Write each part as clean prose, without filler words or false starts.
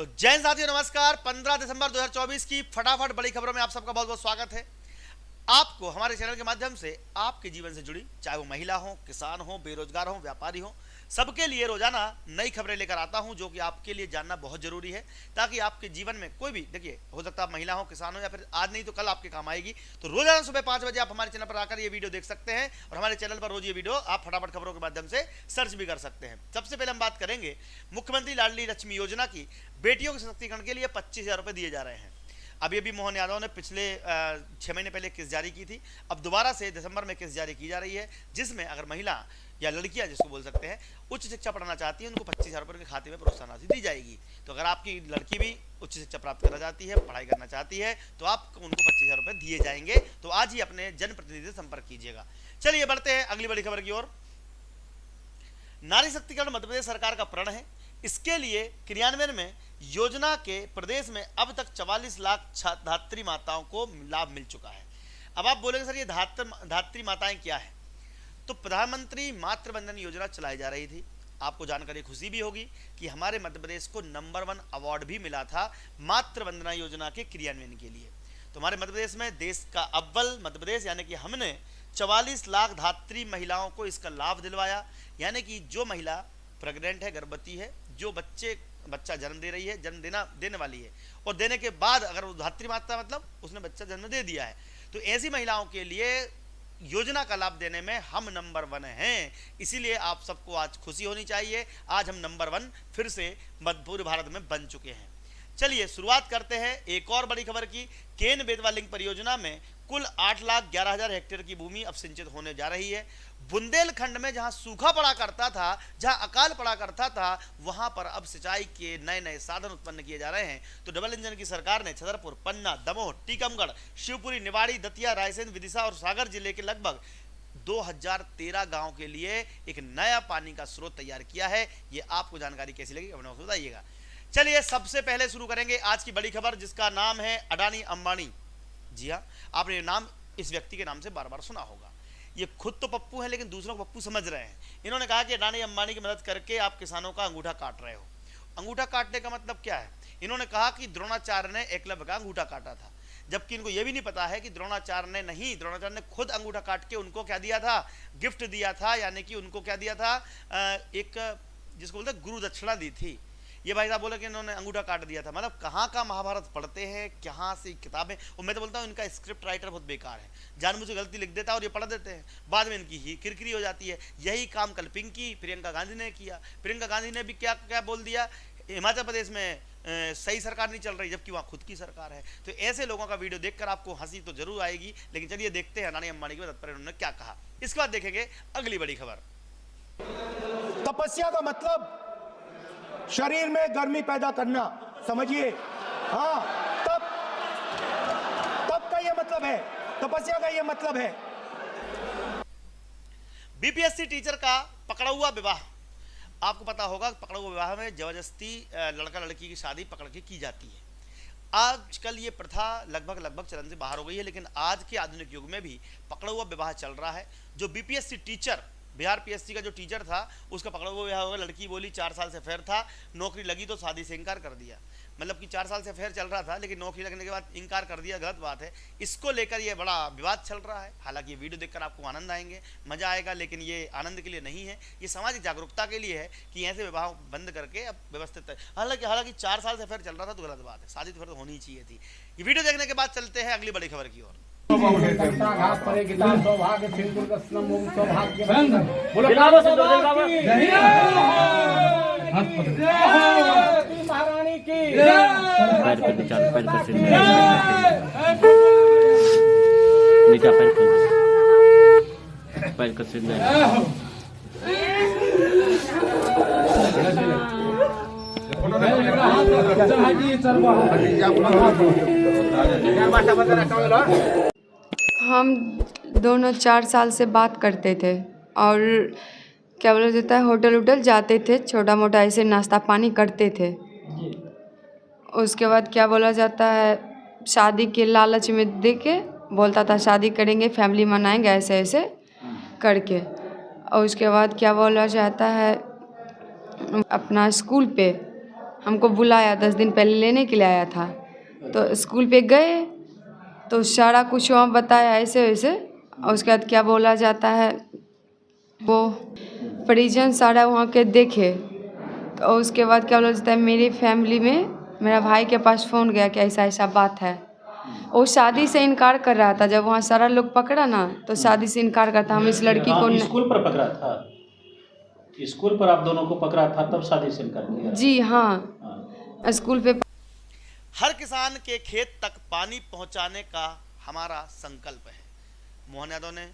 तो जय हिंद साथियों, नमस्कार। 15 दिसंबर 2024 की फटाफट बड़ी खबरों में आप सबका बहुत बहुत स्वागत है। आपको हमारे चैनल के माध्यम से आपके जीवन से जुड़ी, चाहे वो महिला हो, किसान हो, बेरोजगार हो, व्यापारी हो, सबके लिए रोजाना नई खबरें लेकर आता हूं, जो कि आपके लिए जानना बहुत जरूरी है, ताकि आपके जीवन में कोई भी, देखिए, हो सकता है महिला हो, किसान हो, या फिर आज नहीं तो कल आपके काम आएगी। तो रोजाना सुबह 5 बजे आप हमारे चैनल पर आकर ये वीडियो देख सकते हैं, और हमारे चैनल पर रोज ये वीडियो आप फटाफट खबरों के माध्यम से सर्च भी कर सकते हैं। सबसे पहले हम बात करेंगे मुख्यमंत्री लाडली लक्ष्मी योजना की। बेटियों के सशक्तिकरण के लिए 25,000 रुपए दिए जा रहे हैं। अभी मोहन यादव ने पिछले 6 महीने पहले किस्त जारी की थी। अब दोबारा से दिसंबर में किस्त जारी की जा रही है, जिसमें अगर महिला या लड़कियां, जिसको बोल सकते हैं, उच्च शिक्षा पढ़ना चाहती है, उनको 25,000 रुपये के खाते में प्रोत्साहन राशि दी जाएगी। तो अगर आपकी लड़की भी उच्च शिक्षा प्राप्त करना चाहती है, पढ़ाई करना चाहती है, तो आपको उनको 25,000 रुपये दिए जाएंगे। तो आज ही अपने जनप्रतिनिधि से संपर्क कीजिएगा। चलिए बढ़ते हैं अगली बड़ी खबर की ओर। नारी शक्तिकरण मध्य प्रदेश सरकार का प्रण है। इसके लिए क्रियान्वयन में योजना के प्रदेश में अब तक 44 लाख धात्री माताओं को लाभ मिल चुका है। अब आप बोलेंगे सर, ये धात्री माताएं क्या है? तो प्रधानमंत्री मातृ वंदन योजना चलाई जा रही थी। आपको जानकर खुशी भी होगी कि हमारे मध्य प्रदेश को नंबर 1 अवार्ड भी मिला था मातृ वंदना योजना के क्रियान्वयन के लिए। तो हमारे मध्य प्रदेश में देश का अव्वल मध्य प्रदेश, यानी कि हमने 44 लाख धात्री महिलाओं को इसका लाभ दिलवाया। यानी कि जो महिला प्रेग्नेंट है, गर्भवती है, जो बच्चा जन्म दे रही है, जन्म देने वाली है, और देने के बाद अगर वो धात्री माता, मतलब उसने बच्चा जन्म दे दिया है, तो ऐसी महिलाओं के लिए योजना का लाभ देने में हम नंबर 1 हैं। इसीलिए आप सबको आज खुशी होनी चाहिए। आज हम नंबर 1 फिर से पूरे भारत में बन चुके हैं। चलिए शुरुआत करते हैं एक और बड़ी खबर की। केन बेतवा लिंक परियोजना में कुल 8,11,000 हेक्टेयर की भूमि अब सिंचित होने जा रही है। बुंदेलखंड में जहां सूखा पड़ा करता था, जहां अकाल पड़ा करता था, वहां पर अब सिंचाई के नए नए साधन उत्पन्न किए जा रहे हैं। तो डबल इंजन की सरकार ने छतरपुर, पन्ना, दमोह, टीकमगढ़, शिवपुरी, निवाड़ी, दतिया, रायसेन, विदिशा और सागर जिले के लगभग 2013 गांव के लिए एक नया पानी का स्रोत तैयार किया है। ये आपको जानकारी कैसी लगी अपने को बताइएगा। चलिए सबसे पहले शुरू करेंगे आज की बड़ी खबर, जिसका नाम है अडानी अंबानी। जी हाँ, आपने ये नाम इस व्यक्ति के नाम से बार बार सुना होगा। ये खुद तो पप्पू है, लेकिन दूसरों को पप्पू समझ रहे हैं। इन्होंने कहा कि अडानी अंबानी की मदद करके आप किसानों का अंगूठा काट रहे हो। अंगूठा काटने का मतलब क्या है? इन्होंने कहा कि द्रोणाचार्य ने एकलव्य का अंगूठा काटा था, जबकि इनको यह भी नहीं पता है कि द्रोणाचार्य ने खुद अंगूठा काट के उनको क्या दिया था? गिफ्ट दिया था। यानी कि उनको क्या दिया था? एक, जिसको बोलते गुरु दक्षिणा दी थी। ये भाई साहब बोले कि इन्होंने अंगूठा काट दिया था। मतलब कहाँ का महाभारत पढ़ते हैं, कहाँ से किताबें। और मैं तो बोलता हूँ इनका स्क्रिप्ट राइटर बहुत बेकार है, जानबूझ के गलती लिख देता है और ये पढ़ देते हैं, बाद में इनकी ही किरकिरी हो जाती है। यही काम कल प्रियंका गांधी ने किया। प्रियंका गांधी ने भी क्या क्या बोल दिया? हिमाचल प्रदेश में सही सरकार नहीं चल रही, जबकि वहाँ खुद की सरकार है। तो ऐसे लोगों का वीडियो देखकर आपको हंसी तो जरूर आएगी, लेकिन चलिए देखते हैं अडानी अंबानी की मदद पर उन्होंने क्या कहा। इसके बाद देखेंगे अगली बड़ी खबर। तपस्या का मतलब शरीर में गर्मी पैदा करना, समझिए। हाँ, तब का ये मतलब है, तपस्या का ये मतलब है। बीपीएससी टीचर का पकड़ा हुआ विवाह। आपको पता होगा पकड़ा हुआ विवाह में जबरदस्ती लड़का लड़की की शादी पकड़ के की जाती है। आजकल ये प्रथा लगभग चलन से बाहर हो गई है, लेकिन आज के आधुनिक युग में भी पकड़ा हुआ विवाह चल रहा है। जो बीपीएससी टीचर, बिहार पीएससी का जो टीचर था, उसका पकड़ा हुआ विवाह होगा। लड़की बोली 4 साल से अफेयर था, नौकरी लगी तो शादी से इनकार कर दिया। मतलब कि 4 साल से अफेयर चल रहा था, लेकिन नौकरी लगने के बाद इनकार कर दिया। गलत बात है। इसको लेकर ये बड़ा विवाद चल रहा है। हालांकि ये वीडियो देखकर आपको आनंद आएंगे, मजा आएगा, लेकिन ये आनंद के लिए नहीं है, ये सामाजिक जागरूकता के लिए है कि ऐसे विवाह बंद करके अब व्यवस्थित है। हालांकि 4 साल से अफेयर चल रहा था तो गलत बात है, शादी तो फिर होनी चाहिए थी। ये वीडियो देखने के बाद चलते हैं अगली बड़ी खबर की ओर। महारानी की हम दोनों 4 साल से बात करते थे और क्या बोला जाता है, होटल जाते थे, छोटा मोटा ऐसे नाश्ता पानी करते थे। उसके बाद क्या बोला जाता है, शादी के लालच में दे के बोलता था शादी करेंगे, फैमिली मनाएंगे, ऐसे ऐसे करके। और उसके बाद क्या बोला जाता है, अपना स्कूल पे हमको बुलाया, 10 दिन पहले लेने के लिए आया था। तो स्कूल पे गए तो सारा कुछ वहाँ बताया ऐसे वैसे, और उसके बाद क्या बोला जाता है, वो परिजन सारा वहाँ के देखे। तो उसके बाद क्या बोला जाता है, मेरी फैमिली में मेरा भाई के पास फ़ोन गया कि ऐसा ऐसा बात है। वो शादी से इनकार कर रहा था। जब वहाँ सारा लोग पकड़ा ना तो शादी से इनकार करता, हम इस लड़की को स्कूल पर पकड़ा था, स्कूल पर आप दोनों को पकड़ा था तब शादी से इनकार किया? जी हाँ, स्कूल पे। हर किसान के खेत तक पानी पहुंचाने का हमारा संकल्प है। मोहन यादव ने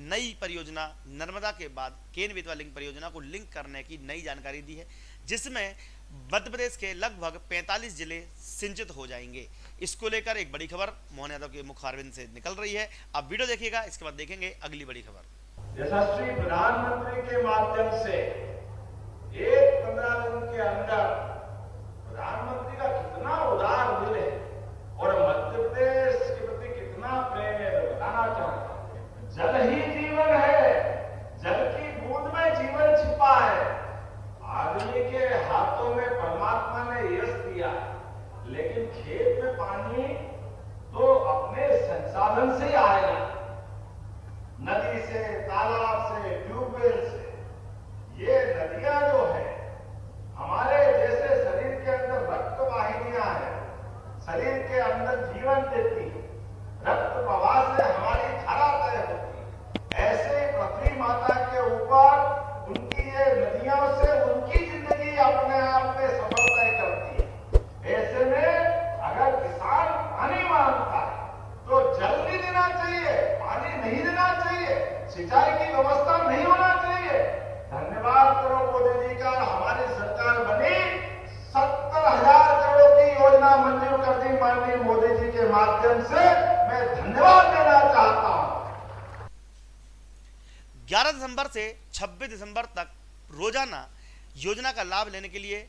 नई परियोजना नर्मदा के बाद केन बेतवा लिंक परियोजना को लिंक करने की नई जानकारी दी है, जिसमें मध्य प्रदेश के लगभग 45 जिले सिंचित हो जाएंगे। इसको लेकर एक बड़ी खबर मोहन यादव के मुख अरविंद से निकल रही है। आप वीडियो देखिएगा, इसके बाद देखेंगे अगली बड़ी खबर। यशस्वी प्रधानमंत्री के माध्यम से एक 15 दिन के अंदर प्रधानमंत्री का कितना उदार दिल है और मध्य प्रदेश के प्रति कितना प्रेम है, बताना चाहता हूं। जल ही जीवन है, जल की बूंद में जीवन छिपा है। आदमी के हाथों में परमात्मा ने यश दिया, लेकिन खेत में पानी तो अपने संसाधन से आएगा, नदी से, तालाब से, ट्यूबवेल से। ये नदियां जो है हमारे जैसे शरीर के अंदर रक्त वाहिनियां हैं, शरीर के अंदर जीवन देती है, रक्त प्रवाह से हमारी धारा तय होती है। ऐसे पृथ्वी माता के ऊपर उनकी ये नदियों से उनकी जिंदगी अपने आप में सफल तय करती है। ऐसे में अगर किसान पानी मांगता है तो जल नहीं देना चाहिए, पानी नहीं देना चाहिए, सिंचाई की व्यवस्था नहीं होना चाहिए। धन्यवाद करो मोदी जी का, हमारी सरकार बनी, 70,000 करोड़ की योजना मंजूर कर दी माननीय मोदी जी के माध्यम से। मैं धन्यवाद देना चाहता हूं। 11 दिसंबर से 26 दिसंबर तक रोजाना योजना का लाभ लेने के लिए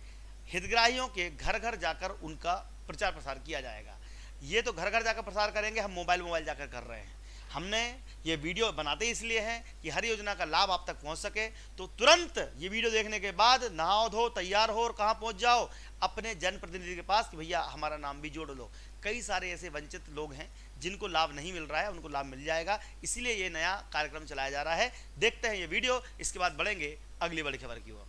हितग्राहियों के घर घर जाकर उनका प्रचार प्रसार किया जाएगा। ये तो घर घर जाकर प्रसार करेंगे, हम मोबाइल जाकर कर रहे हैं। हमने ये वीडियो बनाते इसलिए हैं कि हर योजना का लाभ आप तक पहुंच सके। तो तुरंत ये वीडियो देखने के बाद नहाओ धो तैयार हो और कहाँ पहुंच जाओ, अपने जनप्रतिनिधि के पास कि भैया हमारा नाम भी जोड़ लो। कई सारे ऐसे वंचित लोग हैं जिनको लाभ नहीं मिल रहा है, उनको लाभ मिल जाएगा, इसीलिए ये नया कार्यक्रम चलाया जा रहा है। देखते हैं ये वीडियो, इसके बाद बढ़ेंगे अगली बड़ी खबर की ओर।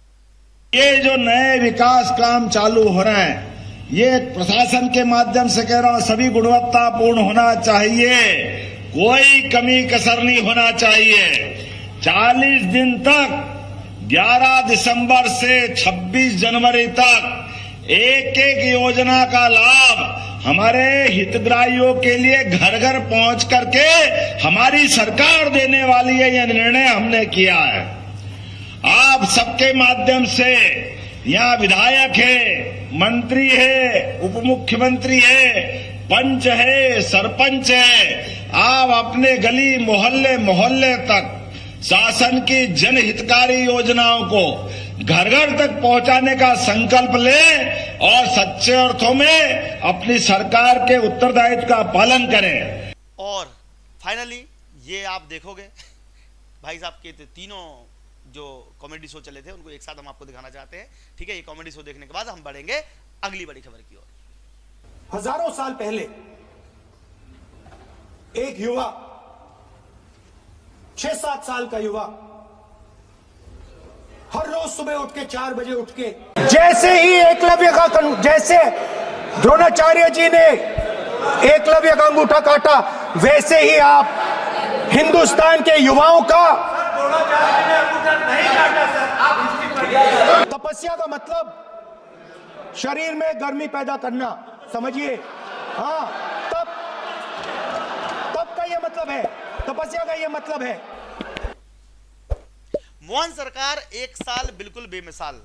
ये जो नए विकास काम चालू हो रहे हैं, ये प्रशासन के माध्यम से कह रहा हूं, सभी गुणवत्तापूर्ण होना चाहिए, कोई कमी कसर नहीं होना चाहिए। 40 दिन तक 11 दिसंबर से 26 जनवरी तक एक एक योजना का लाभ हमारे हितग्राहियों के लिए घर घर पहुंच करके हमारी सरकार देने वाली है। यह निर्णय हमने किया है। आप सबके माध्यम से यहाँ विधायक है, मंत्री है, उप मुख्यमंत्री है, पंच है, सरपंच है, आप अपने गली मोहल्ले तक शासन की जनहितकारी योजनाओं को घर घर तक पहुंचाने का संकल्प लें और सच्चे अर्थों में अपनी सरकार के उत्तरदायित्व का पालन करें। और फाइनली ये आप देखोगे भाई साहब के तीनों जो कॉमेडी शो चले थे उनको एक साथ हम आपको दिखाना चाहते हैं। ठीक है, ये कॉमेडी शो देखने के बाद हम बढ़ेंगे अगली बड़ी खबर की ओर। हजारों साल पहले एक युवा, 6-7 साल का युवा, हर रोज सुबह उठ के 4 बजे उठ के, जैसे ही एकलव्य का जैसे द्रोणाचार्य जी ने एकलव्य का अंगूठा काटा, वैसे ही आप हिंदुस्तान के युवाओं का तपस्या का मतलब शरीर में गर्मी पैदा करना, समझिए। हाँ, तब का ये मतलब है, तपस्या का ये मतलब है। मोहन सरकार 1 साल बिल्कुल बेमिसाल।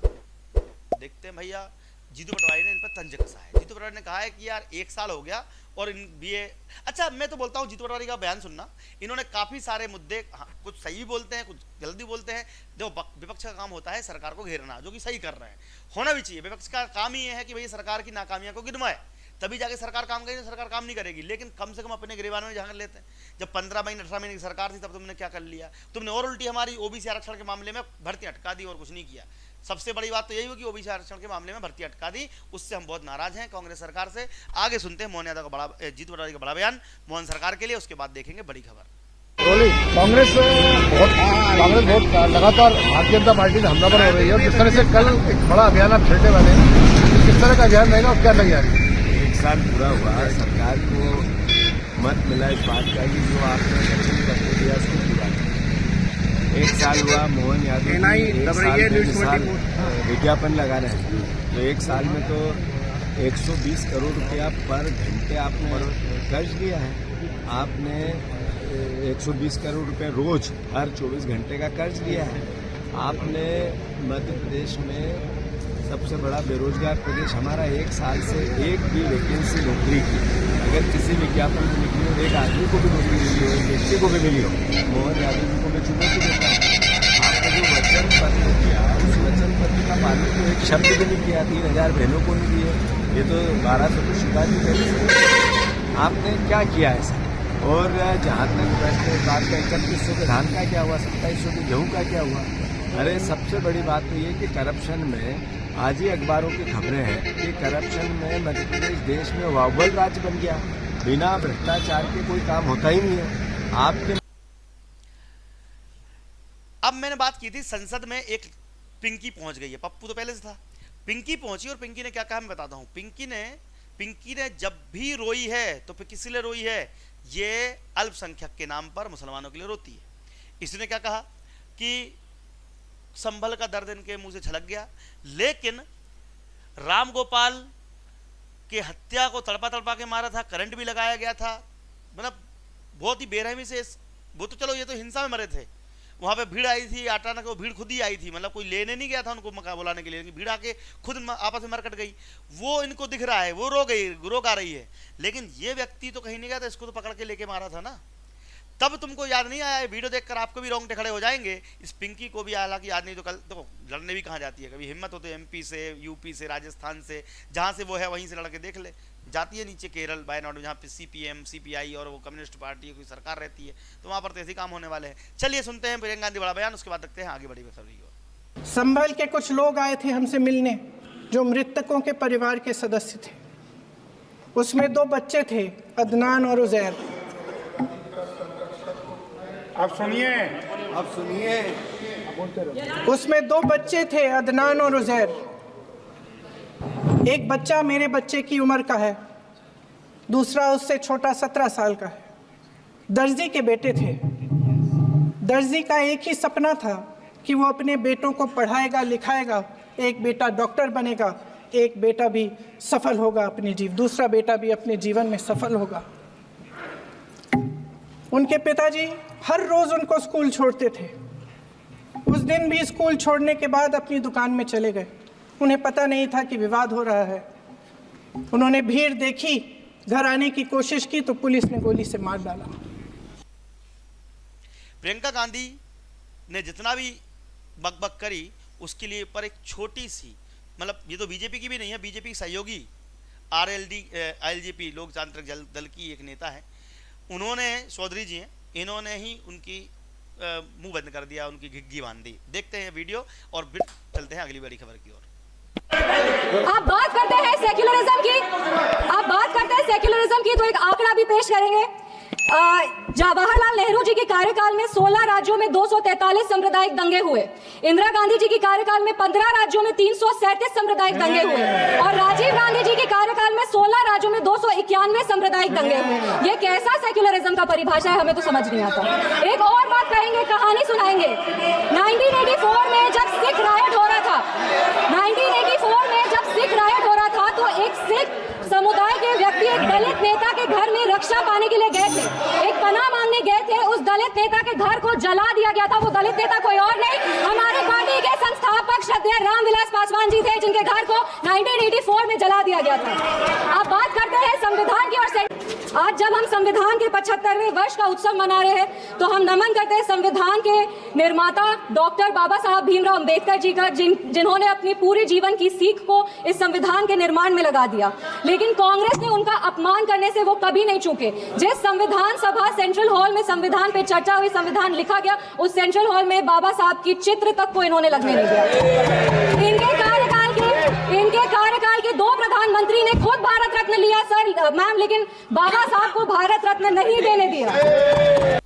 देखते हैं भैया, जीतू पटवारी ने इन पर तंज कसा है। जीतू पटवारी ने कहा है कि यार 1 साल हो गया और इन ये अच्छा, मैं तो बोलता हूँ जीतू पटवारी का बयान सुनना। इन्होंने काफी सारे मुद्दे, हाँ, कुछ सही भी बोलते हैं, कुछ गलत भी बोलते हैं। देखो, विपक्ष का काम होता है सरकार को घेरना, जो कि सही कर रहे हैं, होना भी चाहिए। विपक्ष का काम ही है कि भाई सरकार की नाकामियां को गिनवाए, तभी जाके सरकार काम करेगी। सरकार काम नहीं करेगी, लेकिन कम से कम अपने गिरेबान में झांक लेते हैं। जब 15 महीने 18 महीने की सरकार थी तब तुमने क्या कर लिया? तुमने और उल्टी हमारी ओबीसी आरक्षण के मामले में भर्ती अटका दी और कुछ नहीं किया। सबसे बड़ी बात तो यही हुई कि ओबीसी आरक्षण के मामले में भर्ती अटका दी, उससे हम बहुत नाराज हैं कांग्रेस सरकार से। आगे सुनते हैं मोहन यादव का जीतू पटवारी का बड़ा बयान मोहन सरकार के लिए, उसके बाद देखेंगे बड़ी खबर। कांग्रेस बहुत लगातार भारतीय जनता पार्टी से हमलावर हो रही है और जिस तरह से कल एक बड़ा अभियान आप छेड़ने वाले हैं, किस तरह का अभियान रहेगा और क्या तैयारी? एक साल पूरा हुआ, सरकार को मत मिला इस बात का कि जो आपने इलेक्शन करके दिया उसको पूरा करें। एक साल हुआ मोहन यादव विज्ञापन लगा रहे हैं, तो एक साल में तो 120 करोड़ रुपया पर घंटे आपने कर्ज लिया है। आपने 120 करोड़ रुपए रोज हर 24 घंटे का कर्ज लिया है। आपने मध्य प्रदेश में सबसे बड़ा बेरोजगार प्रदेश हमारा, एक साल से एक भी वैकेंसी नौकरी की अगर किसी विज्ञापन में निकली हो, एक आदमी को भी नौकरी मिली हो, एक व्यक्ति को भी मिली हो, मोहन यादव जी को मैं चुनौती देता हूँ। आपने जो वचन पत्र किया उस वचन पत्र का पालन तो एक शब्द भी नहीं किया, 3000 बहनों को नहीं दिए, ये तो 1200 को शिकायत भी करी। आपने क्या किया ऐसा? और जहाँ तक प्रश्न बात का 3100 के धान का क्या हुआ, 2700 के गेहूँ का क्या हुआ? अरे सबसे बड़ी बात तो ये कि करप्शन में आज ही अखबारों की खबरें हैं कि करप्शन में मध्य प्रदेश देश में अव्वल राज्य बन गया। बिना भ्रष्टाचार के कोई काम होता ही नहीं है। आपके अब मैंने बात की थी संसद में एक पिंकी पहुंच गई है, पप्पू तो पहले से था, पिंकी पहुंची और पिंकी ने क्या कहा मैं बताता हूं। पिंकी ने जब भी रोई है तो फिर किस लिए रोई है? ये अल्पसंख्यक के नाम पर मुसलमानों के लिए रोती है। इसने क्या कहा कि संभल का दर्द इनके मुंह से छलक गया, लेकिन राम गोपाल के हत्या को तड़पा तड़पा के मारा था, करंट भी लगाया गया था, मतलब बहुत ही बेरहमी से। वो तो चलो ये तो हिंसा में मरे थे, वहां पे भीड़ आई थी, अचानक वो भीड़ खुद ही आई थी, मतलब कोई लेने नहीं गया था उनको मका बुलाने के लिए, भीड़ आके खुद आपस में मरकट गई। वो इनको दिख रहा है, वो रो आ रही है, लेकिन ये व्यक्ति तो कहीं नहीं गया था, इसको तो पकड़ के लेके मारा था ना। तब तुमको याद नहीं आया? वीडियो देखकर आपको भी रोंगटे खड़े हो जाएंगे। इस पिंकी को भी हालांकि याद नहीं, तो कल देखो लड़ने भी कहाँ जाती है, कभी हिम्मत हो तो एमपी से, यूपी से, राजस्थान से, जहाँ से वो है वहीं से लड़के देख ले। जाती है नीचे केरल वायनाड में, जहाँ पे सीपीएम सीपीआई और वो कम्युनिस्ट पार्टी की सरकार रहती है, तो वहाँ पर तो ऐसे काम होने वाले हैं। चलिए सुनते हैं प्रियंका गांधी बड़ा बयान, उसके बाद देखते हैं आगे बड़ी खबर। संभल के कुछ लोग आए थे हमसे मिलने जो मृतकों के परिवार के सदस्य थे। उसमें 2 बच्चे थे, अदनान और उजैर। आप सुनिए उसमें 2 बच्चे थे, अदनान और उजैर। एक बच्चा मेरे बच्चे की उम्र का है, दूसरा उससे छोटा 17 साल का है। दर्जी के बेटे थे। दर्जी का एक ही सपना था कि वो अपने बेटों को पढ़ाएगा लिखाएगा, एक बेटा डॉक्टर बनेगा, एक बेटा भी सफल होगा दूसरा बेटा भी अपने जीवन में सफल होगा। उनके पिताजी हर रोज उनको स्कूल छोड़ते थे। उस दिन भी स्कूल छोड़ने के बाद अपनी दुकान में चले गए। उन्हें पता नहीं था कि विवाद हो रहा है। उन्होंने भीड़ देखी, घर आने की कोशिश की तो पुलिस ने गोली से मार डाला। प्रियंका गांधी ने जितना भी बकबक करी उसके लिए पर एक छोटी सी, मतलब ये तो बीजेपी की भी नहीं है, बीजेपी की सहयोगी आरएलजेपी लोकतांत्रिक दल की एक नेता है, उन्होंने, चौधरी जी हैं, इन्होंने ही उनकी मुंह बंद कर दिया, उनकी घिग्गी बांध दी। देखते हैं वीडियो और फिर चलते हैं अगली बड़ी खबर की ओर। आप बात करते हैं सेक्युलरिज्म की, तो एक आंकड़ा भी पेश करेंगे। जवाहरलाल नेहरू जी के कार्यकाल में 16 राज्यों में 243 सांप्रदायिक दंगे हुए। इंदिरा गांधी जी के कार्यकाल में 15 राज्यों में 337 सांप्रदायिक दंगे हुए और राजीव गांधी जी के कार्यकाल में 16 राज्यों में 291 सांप्रदायिक दंगे हुए। ये कैसा सेक्युलरिज्म का परिभाषा है, हमें तो समझ नहीं आता। एक और बात कहेंगे, कहानी सुनाएंगे। 1984 में जब सिख रायट हो रहा था, 1984 में जब सिख रायट हो रहा था, तो एक सिख समुदाय के व्यक्ति एक दलित नेता के घर में रक्षा पाने के लिए गए थे, एक पनाह मांगने गए थे। उस दलित नेता के घर को जला दिया गया था। वो दलित नेता कोई और नहीं, हमारे पार्टी के संस्थापक श्रद्धेय रामविलास पासवान जी थे, जिनके घर को 1984 में जला दिया गया था। आप बात करते हैं संविधान की और आज जब हम संविधान के 75वें वर्ष का उत्सव मना रहे हैं तो हम नमन करते हैं संविधान के निर्माता डॉक्टर बाबा साहब भीमराव अंबेडकर जी का, जिन्होंने अपनी पूरी जीवन की सीख को इस संविधान के निर्माण में लगा दिया। लेकिन कांग्रेस ने उनका अपमान करने से वो कभी नहीं चूके। जिस संविधान सभा सेंट्रल हॉल में संविधान पे चर्चा हुई, संविधान लिखा गया, उस सेंट्रल हॉल में बाबा साहब की चित्र तक को इन्होंने लगने नहीं दिया। इनके कार्यकाल के 2 प्रधानमंत्री ने खुद भारत रत्न लिया सर मैम, लेकिन बाबा साहब को भारत रत्न नहीं देने दिया।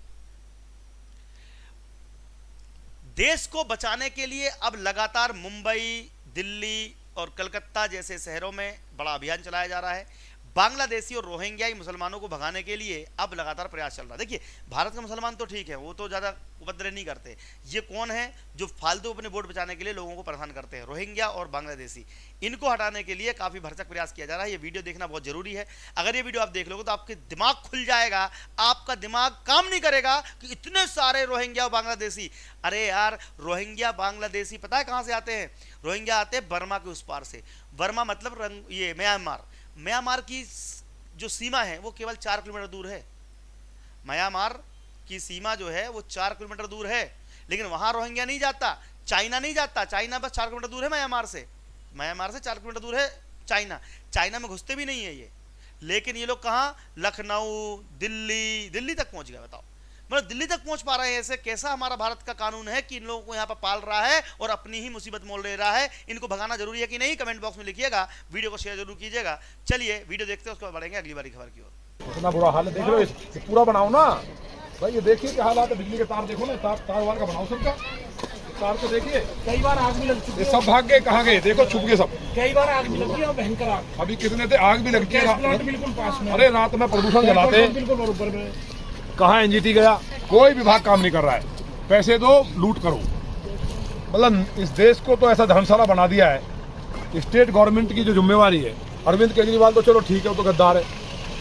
देश को बचाने के लिए अब लगातार मुंबई, दिल्ली और कलकत्ता जैसे शहरों में बड़ा अभियान चलाया जा रहा है। बांग्लादेशी और रोहिंग्याई मुसलमानों को भगाने के लिए अब लगातार प्रयास चल रहा है। देखिए, भारत के मुसलमान तो ठीक है, वो तो ज़्यादा उपद्रव नहीं करते। ये कौन है जो फालतू अपने वोट बचाने के लिए लोगों को परेशान करते हैं? रोहिंग्या और बांग्लादेशी, इनको हटाने के लिए काफ़ी भरसक प्रयास किया जा रहा है। ये वीडियो देखना बहुत जरूरी है। अगर ये वीडियो आप देख लोगे तो आपके दिमाग खुल जाएगा, आपका दिमाग काम नहीं करेगा कि इतने सारे रोहिंग्या और बांग्लादेशी। अरे यार, रोहिंग्या बांग्लादेशी पता है कहाँ से आते हैं? रोहिंग्या आते हैं बर्मा के उस पार से। बर्मा मतलब ये म्यांमार की जो सीमा है वो केवल 4 किलोमीटर दूर है। म्यांमार की सीमा जो है वो 4 किलोमीटर दूर है, लेकिन वहां रोहिंग्या नहीं जाता, चाइना नहीं जाता। चाइना बस 4 किलोमीटर दूर है म्यांमार से 4 किलोमीटर दूर है चाइना में घुसते भी नहीं है ये। लेकिन ये लोग कहाँ? लखनऊ, दिल्ली तक पहुंच गए। बताओ, मतलब दिल्ली तक पहुंच पा रहे हैं। ऐसे कैसा हमारा भारत का कानून है कि इन लोगों को यहाँ पर पाल रहा है और अपनी ही मुसीबत मोल ले रहा है? इनको भगाना जरूरी है कि नहीं? कमेंट बॉक्स में लिखिएगा, वीडियो को शेयर जरूर कीजिएगा। चलिए वीडियो देखते हैं, उसके बाद बढ़ेंगे अगली बारी खबर की ओर। इतना बुरा हाल है, देख लो, ये पूरा बनाओ ना भाई। ये देखिए क्या हालात है, बिजली के तार देखो ना, तार वार का बनाओ सबका। तार तो देखिए, कई बार आग भी लग चुकी है। सब भाग गए, कहाँ गए? देखो छुप गए सब। कई बार आग भी लगी है, भयंकर आग। अभी कितने थे? आग भी लगती है बिल्कुल पास में। अरे रात में प्रदूषण जलाते बिल्कुल बराबर में। कहाँ एनजीटी गया? कोई विभाग काम नहीं कर रहा है। पैसे दो, लूट करो। मतलब इस देश को तो ऐसा धर्मशाला बना दिया है। स्टेट गवर्नमेंट की जो जिम्मेवारी है, अरविंद केजरीवाल तो चलो ठीक है, वो तो गद्दार है,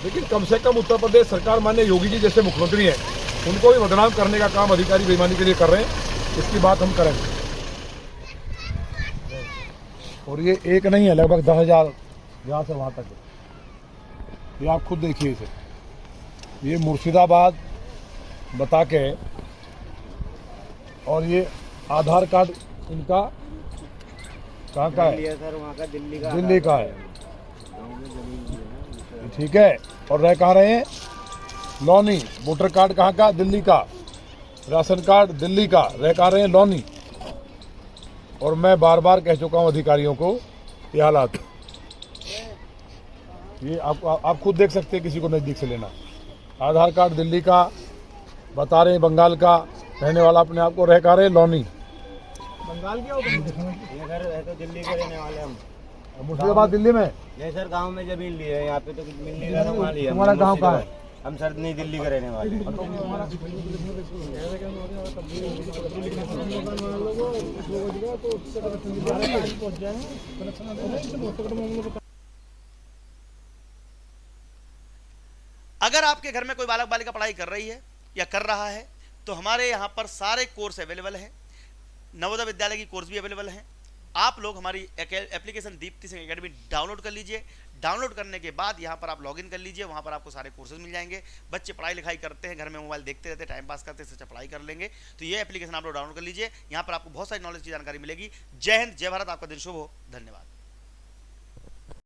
लेकिन कम से कम उत्तर प्रदेश सरकार माननीय योगी जी जैसे मुख्यमंत्री हैं, उनको भी बदनाम करने का काम अधिकारी बेईमानी के लिए कर रहे हैं। इसकी बात हम करेंगे। और ये एक नहीं है, लगभग 10,000 यहाँ से वहाँ तक है। ये आप खुद देखिए इसे। ये मुर्शिदाबाद बता के, और ये आधार कार्ड इनका कहाँ का है? सर वहाँ का दिल्ली का है, ठीक है। और रह कहाँ रहे हैं? लौनी। वोटर कार्ड कहाँ का? दिल्ली का। राशन कार्ड दिल्ली का, रह कहाँ रहे हैं? लौनी। और मैं बार बार कह चुका हूँ अधिकारियों को, ये हालात। ये आप खुद देख सकते हैं, किसी को नज़दीक से लेना। आधार कार्ड दिल्ली का बता रहे हैं, बंगाल का रहने वाला अपने आप को, रह कहाँ रहे? लौनी। बंगाल के ये घर है तो दिल्ली के रहने वाले हम। मुर्शिदाबाद दिल्ली में? नहीं सर, गांव में जमीन ली है, यहाँ पे तो मिल नहीं रहा, वहाँ लिया। तुम्हारा गांव कहाँ है? हम सर नहीं दिल्ली के रहने वाले। अगर आपके घर में कोई बालक बालिका पढ़ाई कर रही है या कर रहा है तो हमारे यहाँ पर सारे कोर्स अवेलेबल हैं। नवोदय विद्यालय की कोर्स भी अवेलेबल हैं। आप लोग हमारी application Deepti Singh academy download कर लीजिए। डाउनलोड करने के बाद यहाँ पर आप लॉगिन कर लीजिए, वहाँ पर आपको सारे कोर्सेज मिल जाएंगे। बच्चे पढ़ाई लिखाई करते हैं, घर में मोबाइल देखते रहते हैं, टाइम पास करते हैं, इससे पढ़ाई कर लेंगे। तो ये एप्लीकेशन आप लोग डाउनलोड कर लीजिए, यहाँ पर आपको बहुत सारी नॉलेज की जानकारी मिलेगी। जय हिंद, जय भारत, आपका दिन शुभ हो। धन्यवाद।